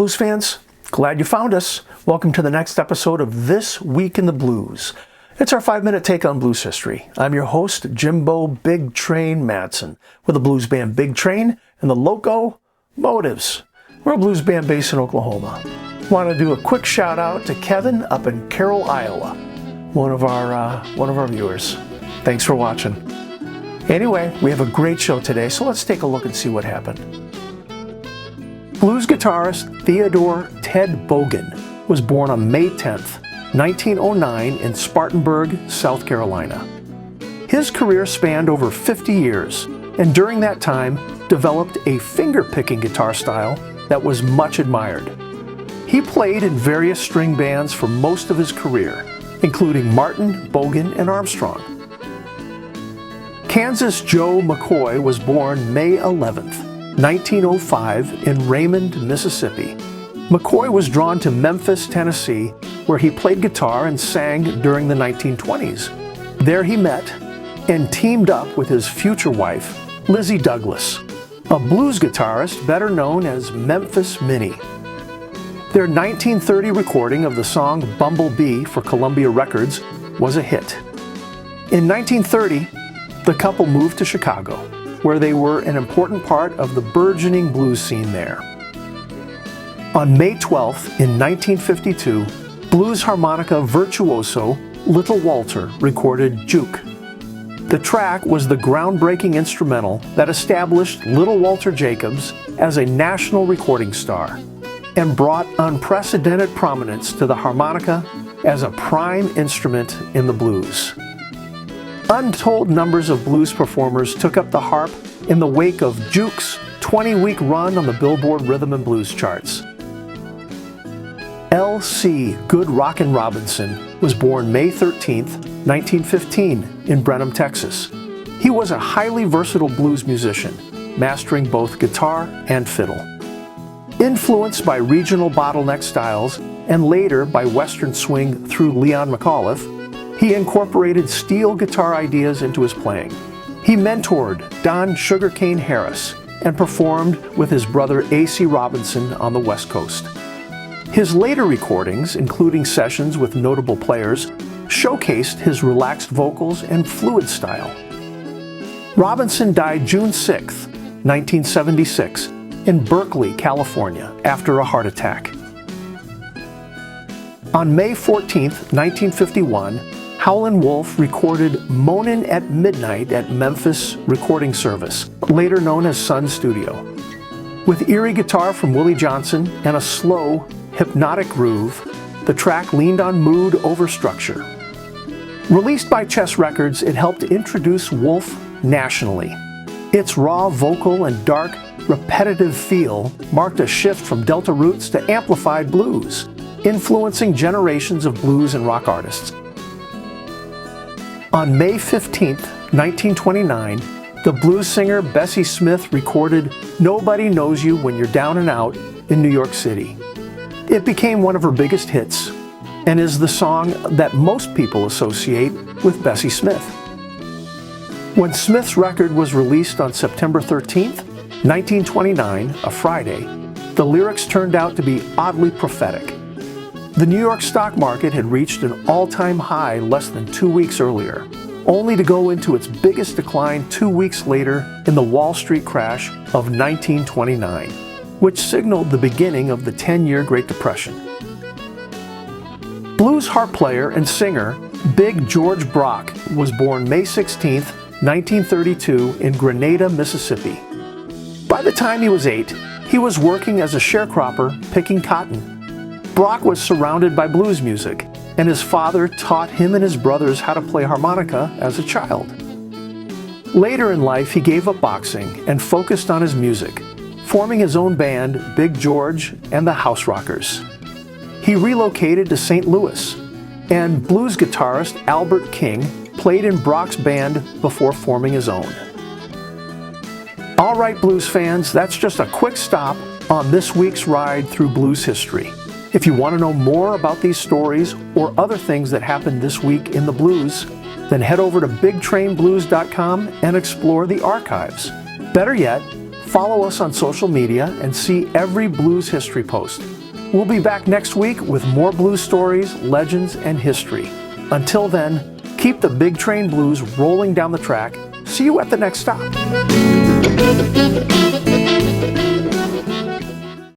blues fans, glad you found us. Welcome to the next episode of This Week in the Blues. It's our 5-minute take on blues history. I'm your host, Jimbo Big Train Madsen, with the blues band Big Train and the Loco Motives. We're a blues band based in Oklahoma. Want to do a quick shout out to Kevin up in Carroll, Iowa, one of our viewers. Thanks for watching. Anyway, we have a great show today, so let's take a look and see what happened. Blues guitarist Theodore Ted Bogan was born on May 10th, 1909 in Spartanburg, South Carolina. His career spanned over 50 years, and during that time developed a finger-picking guitar style that was much admired. He played in various string bands for most of his career, including Martin, Bogan, and Armstrong. Kansas Joe McCoy was born May 11th, 1905 in Raymond, Mississippi. McCoy was drawn to Memphis, Tennessee, where he played guitar and sang during the 1920s. There he met and teamed up with his future wife, Lizzie Douglas, a blues guitarist better known as Memphis Minnie. Their 1930 recording of the song Bumblebee for Columbia Records was a hit. In 1930, the couple moved to Chicago, where they were an important part of the burgeoning blues scene there. On May 12th, in 1952, blues harmonica virtuoso Little Walter recorded Juke. The track was the groundbreaking instrumental that established Little Walter Jacobs as a national recording star and brought unprecedented prominence to the harmonica as a prime instrument in the blues. Untold numbers of blues performers took up the harp in the wake of Juke's 20-week run on the Billboard Rhythm and Blues charts. L.C. Good Rockin' Robinson was born May 13, 1915 in Brenham, Texas. He was a highly versatile blues musician, mastering both guitar and fiddle. Influenced by regional bottleneck styles and later by Western swing through Leon McAuliffe, he incorporated steel guitar ideas into his playing. He mentored Don Sugarcane Harris and performed with his brother A.C. Robinson on the West Coast. His later recordings, including sessions with notable players, showcased his relaxed vocals and fluid style. Robinson died June 6, 1976, in Berkeley, California, after a heart attack. On May 14, 1951, Howlin Wolf recorded Moanin' at Midnight at Memphis Recording Service, later known as Sun Studio. With eerie guitar from Willie Johnson and a slow, hypnotic groove, the track leaned on mood over structure. Released by Chess Records, it helped introduce Wolf nationally. Its raw vocal and dark, repetitive feel marked a shift from Delta roots to amplified blues, influencing generations of blues and rock artists. On May 15, 1929, the blues singer Bessie Smith recorded Nobody Knows You When You're Down and Out in New York City. It became one of her biggest hits and is the song that most people associate with Bessie Smith. When Smith's record was released on September 13, 1929, a Friday, the lyrics turned out to be oddly prophetic. The New York stock market had reached an all-time high less than 2 weeks earlier, only to go into its biggest decline 2 weeks later in the Wall Street crash of 1929, which signaled the beginning of the 10-year Great Depression. Blues harp player and singer Big George Brock was born May 16, 1932 in Grenada, Mississippi. By the time he was 8, he was working as a sharecropper picking cotton. Brock was surrounded by blues music, and his father taught him and his brothers how to play harmonica as a child. Later in life, he gave up boxing and focused on his music, forming his own band, Big George and the House Rockers. He relocated to St. Louis, and blues guitarist Albert King played in Brock's band before forming his own. All right, blues fans, that's just a quick stop on this week's ride through blues history. If you want to know more about these stories or other things that happened this week in the blues, then head over to bigtrainblues.com and explore the archives. Better yet, Follow us on social media and see every blues history post. We'll be back next week with more blues stories, legends, and history. Until then, keep the Big Train Blues rolling down the track. See you at the next stop.